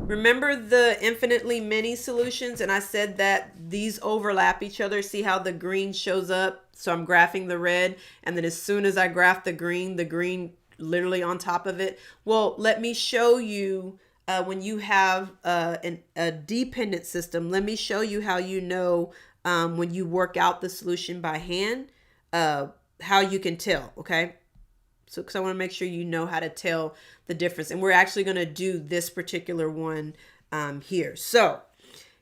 Remember the infinitely many solutions, and I said that these overlap each other. See how the green shows up? So I'm graphing the red, and then as soon as I graph the green literally on top of it. Well, let me show you when you have a dependent system. Let me show you how you know when you work out the solution by hand, how you can tell, okay? So, because I want to make sure you know how to tell the difference. And we're actually going to do this particular one here. So,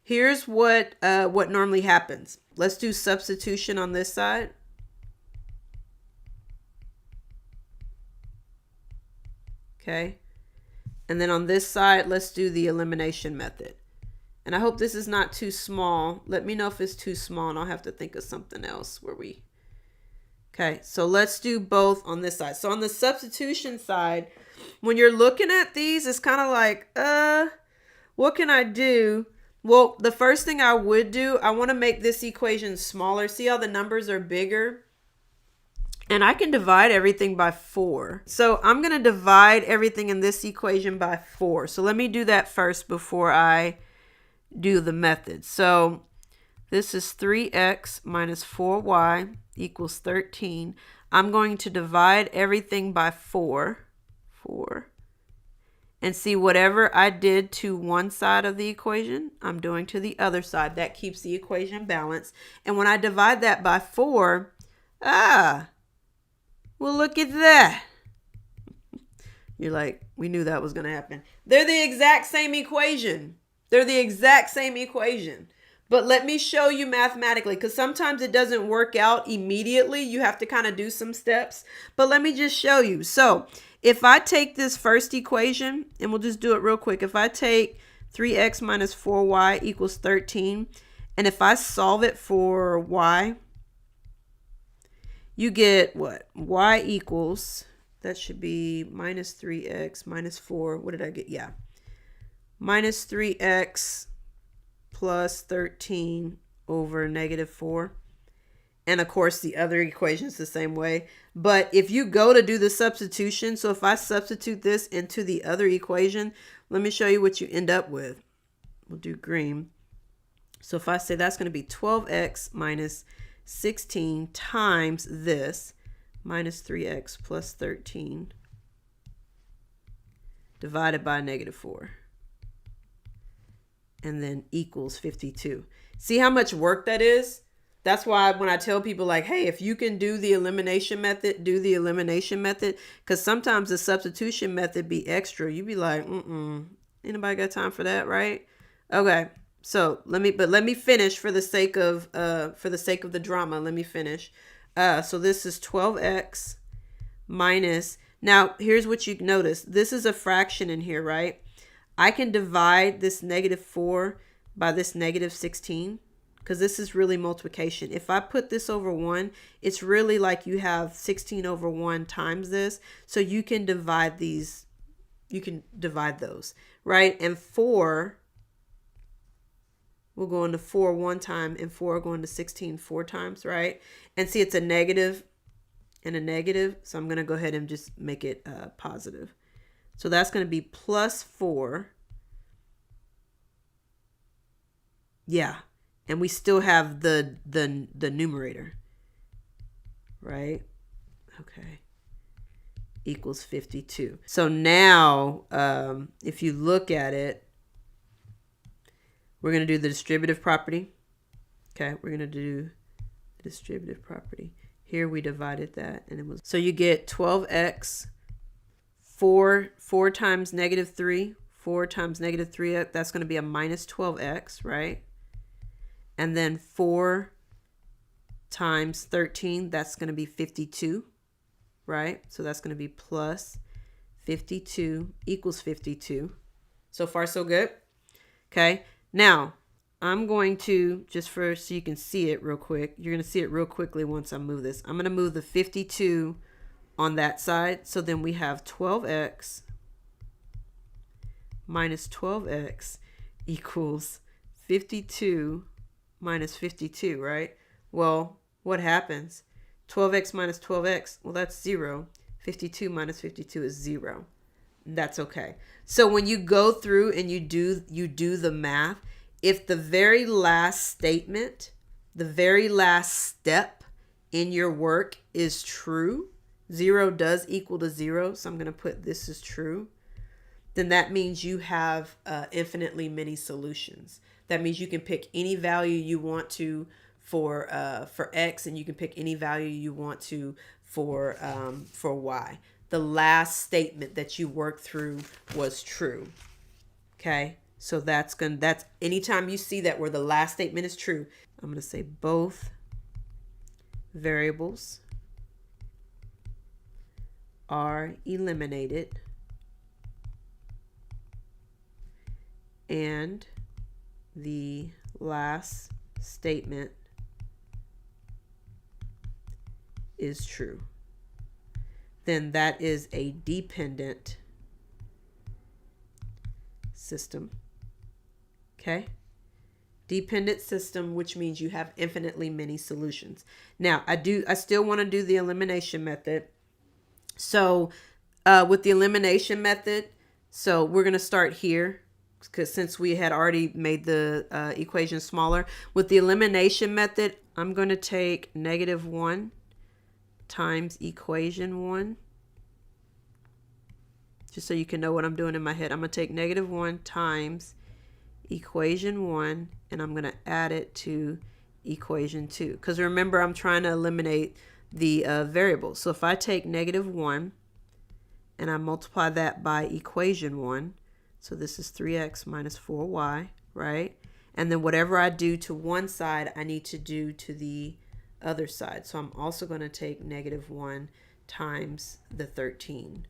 here's what normally happens. Let's do substitution on this side. Okay. And then on this side, let's do the elimination method. And I hope this is not too small. Let me know if it's too small and I'll have to think of something else where we... Okay, so let's do both on this side. So on the substitution side, when you're looking at these, it's kind of like, what can I do? Well, the first thing I would do, I want to make this equation smaller. See how the numbers are bigger? And I can divide everything by 4. So I'm going to divide everything in this equation by 4. So let me do that first before I do the method. So this is 3x minus 4y equals 13. I'm going to divide everything by 4. And see, whatever I did to one side of the equation, I'm doing to the other side. That keeps the equation balanced. And when I divide that by 4, well, look at that. You're like, we knew that was going to happen. They're the exact same equation. They're the exact same equation. But let me show you mathematically, because sometimes it doesn't work out immediately. You have to kind of do some steps. But let me just show you. So if I take this first equation, and we'll just do it real quick. If I take 3x minus 4y equals 13, and if I solve it for y, you get what? Y equals, that should be minus 3x minus 4. What did I get? Yeah. Minus 3x plus 13 over negative 4. And of course, the other equation is the same way. But if you go to do the substitution, so if I substitute this into the other equation, let me show you what you end up with. We'll do green. So if I say that's going to be 12x minus 16 times this, minus 3x plus 13, divided by negative 4. And then equals 52. See how much work that is? That's why when I tell people like, hey, if you can do the elimination method, do the elimination method. Because sometimes the substitution method be extra. You be like, anybody got time for that, right? Okay. So let me finish for the sake of the drama. Let me finish. So this is 12x minus, now here's what you notice. This is a fraction in here, right? I can divide this negative 4 by this negative 16 because this is really multiplication. If I put this over 1, it's really like you have 16 over 1 times this. So you can divide these, you can divide those, right? And 4 will go into 4 one time and 4 go into 16 4 times, right? And see, it's a negative and a negative. So I'm going to go ahead and just make it positive. So that's going to be plus 4. Yeah. And we still have the numerator, right? Okay. Equals 52. So now, if you look at it, we're going to do the distributive property. Okay. We're going to do the distributive property. Here we divided that and it was, so you get 12x 4 times negative 3, 4 times negative 3, that's going to be a minus 12x, right? And then 4 times 13, that's going to be 52, right? So that's going to be plus 52 equals 52. So far, so good. Okay. Now, I'm going to, just for so you can see it real quick, you're going to see it real quickly once I move this. I'm going to move the 52 on that side. So then we have 12x minus 12x equals 52 minus 52, right? Well, what happens? 12x minus 12x, well, that's 0. 52 minus 52 is 0. That's okay. So when you go through and you do the math, if the very last statement, the very last step in your work is true, 0 does equal to 0, so I'm going to put this is true, then that means you have infinitely many solutions. That means you can pick any value you want to for x, and you can pick any value you want to for y. The last statement that you worked through was true. Okay, so that's anytime you see that where the last statement is true, I'm going to say both variables are eliminated and the last statement is true. Then that is a dependent system. Okay? Dependent system, which means you have infinitely many solutions. Now, I still want to do the elimination method. So, with the elimination method, so we're going to start here, because since we had already made the equation smaller. With the elimination method, I'm going to take -1 times equation 1. Just so you can know what I'm doing in my head. I'm going to take -1 times equation 1, and I'm going to add it to equation 2. Because remember, I'm trying to eliminate the variables. So if I take -1 and I multiply that by equation 1, so this is 3x minus 4y, right? And then whatever I do to one side, I need to do to the other side. So I'm also going to take -1 times the 13,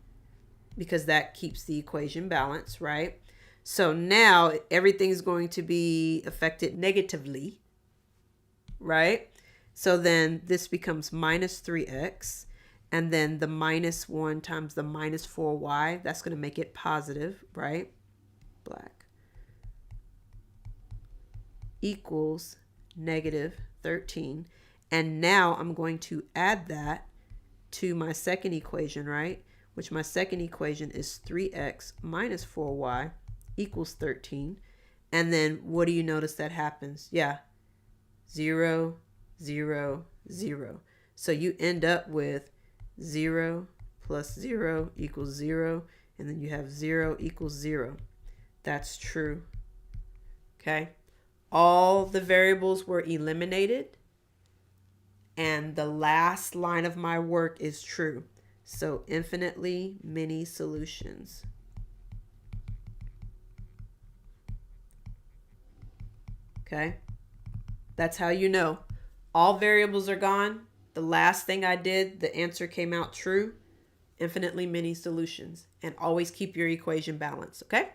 because that keeps the equation balanced, right? So now everything's going to be affected negatively, right? So then this becomes minus 3x, and then the -1 times the minus 4y, that's going to make it positive, right? Black. Equals -13. And now I'm going to add that to my second equation, right? Which my second equation is 3x minus 4y equals 13. And then what do you notice that happens? Yeah, 0, 0, 0. So you end up with 0 plus 0 equals 0. And then you have 0 equals 0. That's true. Okay. All the variables were eliminated. And the last line of my work is true. So infinitely many solutions. Okay. That's how you know. All variables are gone. The last thing I did, the answer came out true. Infinitely many solutions. And always keep your equation balanced. Okay.